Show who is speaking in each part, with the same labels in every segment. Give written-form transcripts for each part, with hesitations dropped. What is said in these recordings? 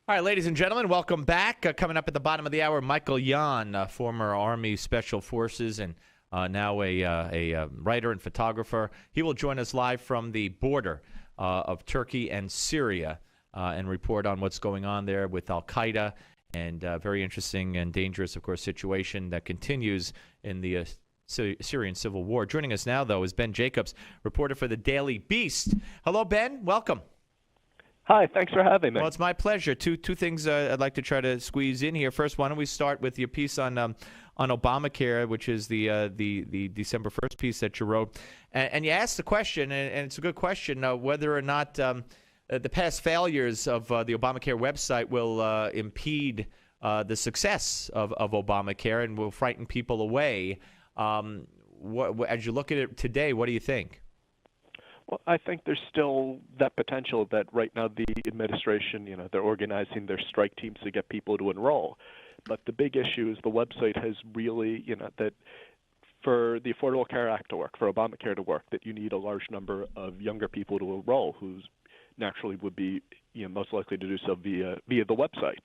Speaker 1: All right, ladies and gentlemen, welcome back. Coming up at the bottom of the hour, Michael Yan, former Army Special Forces and now a writer and photographer. He will join us live from the border of Turkey and Syria and report on what's going on there with al-Qaeda and very interesting and dangerous, of course, situation that continues in the Syrian civil war. Joining us now, though, is Ben Jacobs, reporter for the Daily Beast. Hello, Ben. Welcome.
Speaker 2: Hi, thanks for having me.
Speaker 1: Well, it's my pleasure. Two things I'd like to try to squeeze in here. First, why don't we start with your piece on Obamacare, which is the December 1st piece that you wrote. And you asked the question, and it's a good question, whether or not the past failures of the Obamacare website will impede the success of Obamacare and will frighten people away. As you look at it today, what do you think?
Speaker 2: Well, I think there's still that potential that right now the administration, they're organizing their strike teams to get people to enroll. But the big issue is the website has really, that for the Affordable Care Act to work, for Obamacare to work, that you need a large number of younger people to enroll who naturally would be most likely to do so via the website.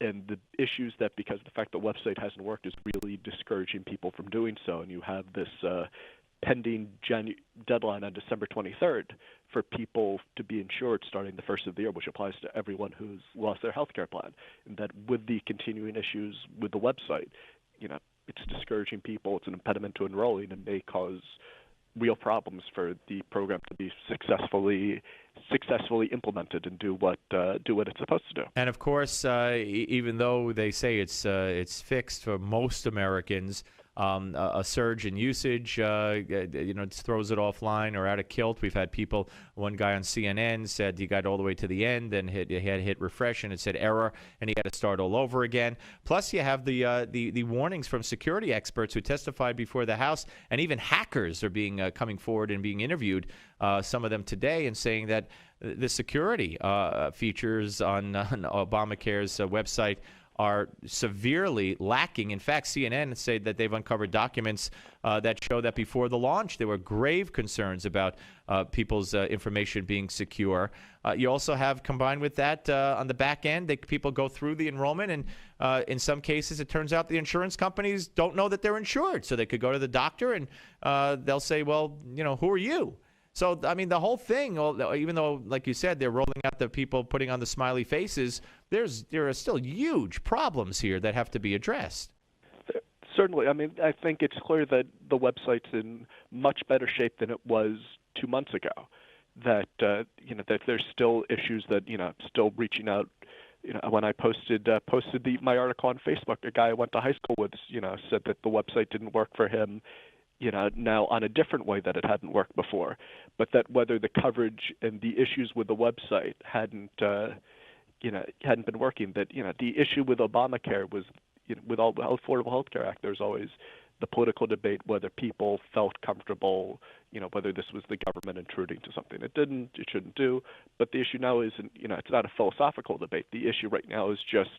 Speaker 2: And the issues that because of the fact the website hasn't worked is really discouraging people from doing so. And you have this pending deadline on December 23rd for people to be insured starting the first of the year, which applies to everyone who's lost their health care plan. And that with the continuing issues with the website, it's discouraging people. It's an impediment to enrolling and may cause real problems for the program to be successfully implemented and do what it's supposed to do.
Speaker 1: And of course, even though they say it's fixed for most Americans, a surge in usage, throws it offline or out of kilt. We've had people. One guy on CNN said he got all the way to the end and he had hit refresh and it said error, and he had to start all over again. Plus, you have the warnings from security experts who testified before the House, and even hackers are being coming forward and being interviewed. Some of them today, and saying that the security features on Obamacare's website are severely lacking. In fact, CNN said that they've uncovered documents that show that before the launch, there were grave concerns about people's information being secure. You also have, combined with that, on the back end, people go through the enrollment, and in some cases, it turns out the insurance companies don't know that they're insured. So they could go to the doctor, and they'll say, well, who are you? So, I mean, the whole thing, even though, like you said, they're rolling out the people putting on the smiley faces, there are still huge problems here that have to be addressed.
Speaker 2: Certainly. I mean, I think it's clear that the website's in much better shape than it was 2 months ago. That that there's still issues that still reaching out. When I posted my article on Facebook, a guy I went to high school with said that the website didn't work for him. Now on a different way that it hadn't worked before, but that whether the coverage and the issues with the website hadn't been working, that the issue with Obamacare was with all the Affordable Health Care Act, there's always the political debate whether people felt comfortable, whether this was the government intruding to something it shouldn't do. But the issue now isn't, it's not a philosophical debate. The issue right now is just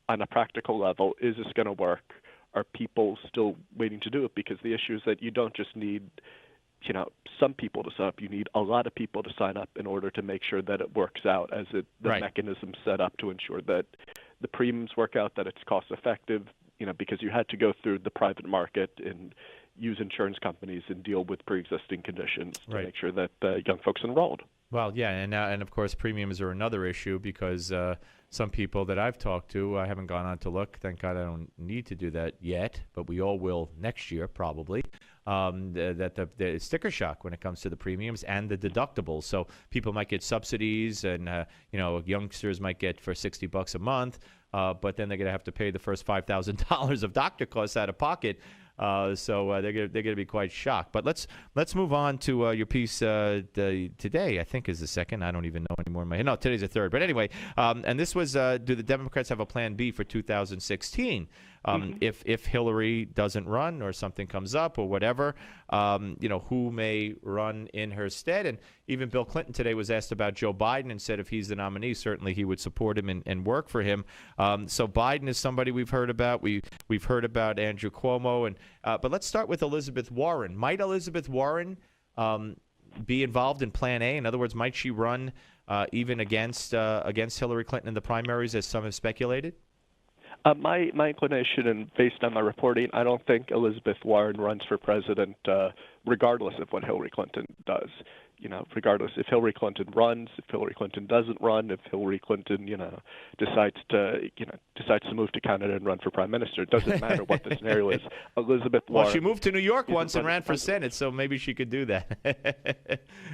Speaker 2: on a practical level, is this going to work? Are people still waiting to do it? Because the issue is that you don't just need, some people to sign up. You need a lot of people to sign up in order to make sure that it works out as the
Speaker 1: right.
Speaker 2: mechanism set up to ensure that the premiums work out, that it's cost effective, because you had to go through the private market and use insurance companies and deal with pre-existing conditions to
Speaker 1: right.
Speaker 2: make sure that young folks enrolled.
Speaker 1: Well, yeah, and of course premiums are another issue because some people that I've talked to, I haven't gone on to look. Thank God I don't need to do that yet, but we all will next year probably. That the sticker shock when it comes to the premiums and the deductibles. So people might get subsidies, and youngsters might get for $60 a month, but then they're going to have to pay the first $5,000 of doctor costs out of pocket. So they're going to be quite shocked. But let's move on to your piece today. I think is the second. I don't even know anymore in my head. No, today's the third. But anyway, and this was: do the Democrats have a plan B for 2016? If Hillary doesn't run or something comes up or whatever, who may run in her stead? And even Bill Clinton today was asked about Joe Biden and said if he's the nominee, certainly he would support him and work for him. So Biden is somebody we've heard about. We've heard about Andrew Cuomo, but let's start with Elizabeth Warren. Might Elizabeth Warren be involved in Plan A? In other words, might she run even against Hillary Clinton in the primaries, as some have speculated?
Speaker 2: My inclination, and based on my reporting, I don't think Elizabeth Warren runs for president, regardless of what Hillary Clinton does. Regardless if Hillary Clinton runs, if Hillary Clinton doesn't run, if Hillary Clinton, decides to move to Canada and run for prime minister, it doesn't matter what the scenario is. Elizabeth Warren.
Speaker 1: Well, she moved to New York once and ran for Senate, so maybe she could do that.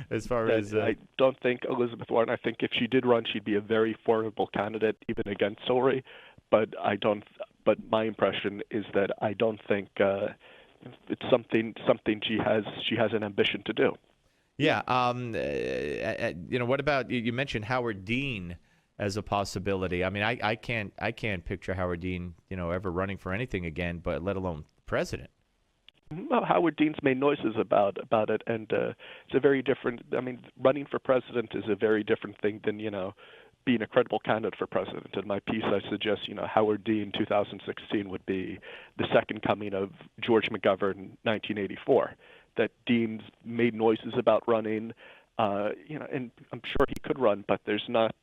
Speaker 2: I don't think Elizabeth Warren. I think if she did run, she'd be a very formidable candidate, even against Hillary. But my impression is that I don't think it's something she has an ambition to do.
Speaker 1: Yeah. What about you mentioned Howard Dean as a possibility? I mean, I can't picture Howard Dean, ever running for anything again, but let alone president.
Speaker 2: Well, Howard Dean's made noises about it, and it's a very different. I mean, running for president is a very different thing than being a credible candidate for president. In my piece, I suggest Howard Dean 2016 would be the second coming of George McGovern 1984. That Dean's made noises about running, and I'm sure he could run, but there's not,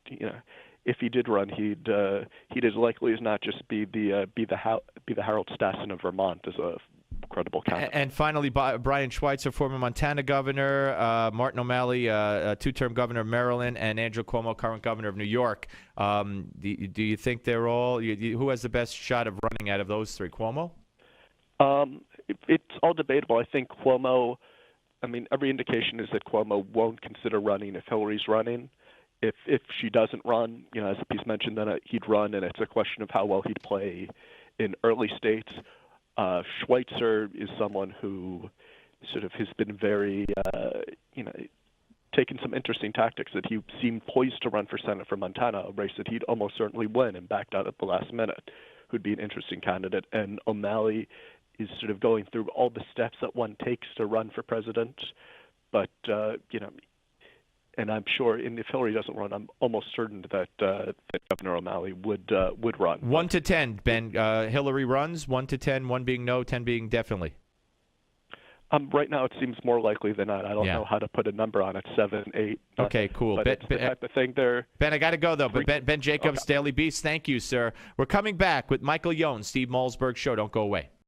Speaker 2: if he did run, he'd as likely as not just be the Harold Stassen of Vermont as a credible candidate.
Speaker 1: And finally, Brian Schweitzer, former Montana governor, Martin O'Malley, two-term governor of Maryland, and Andrew Cuomo, current governor of New York. Do you think they're all? Who has the best shot of running out of those three? Cuomo?
Speaker 2: It's all debatable. I think Cuomo. I mean, every indication is that Cuomo won't consider running if Hillary's running. If she doesn't run, as the piece mentioned, then he'd run, and it's a question of how well he'd play in early states. Schweitzer is someone who sort of has been very, taken some interesting tactics. That he seemed poised to run for Senate for Montana, a race that he'd almost certainly win, and backed out at the last minute. Who'd be an interesting candidate. And O'Malley is sort of going through all the steps that one takes to run for president, but and I'm sure, and if Hillary doesn't run, I'm almost certain that Governor O'Malley would run.
Speaker 1: 1 to 10, Ben. Hillary runs 1 to 10, 1 being no, 10 being definitely.
Speaker 2: Right now, it seems more likely than not. I don't know how to put a number on it. 7, 8.
Speaker 1: Okay, cool.
Speaker 2: But it's the type of thing there.
Speaker 1: Ben, I got to go though. But Ben Jacobs, Daily Beast. Thank you, sir. We're coming back with Michael Yohn, Steve Malzberg Show. Don't go away.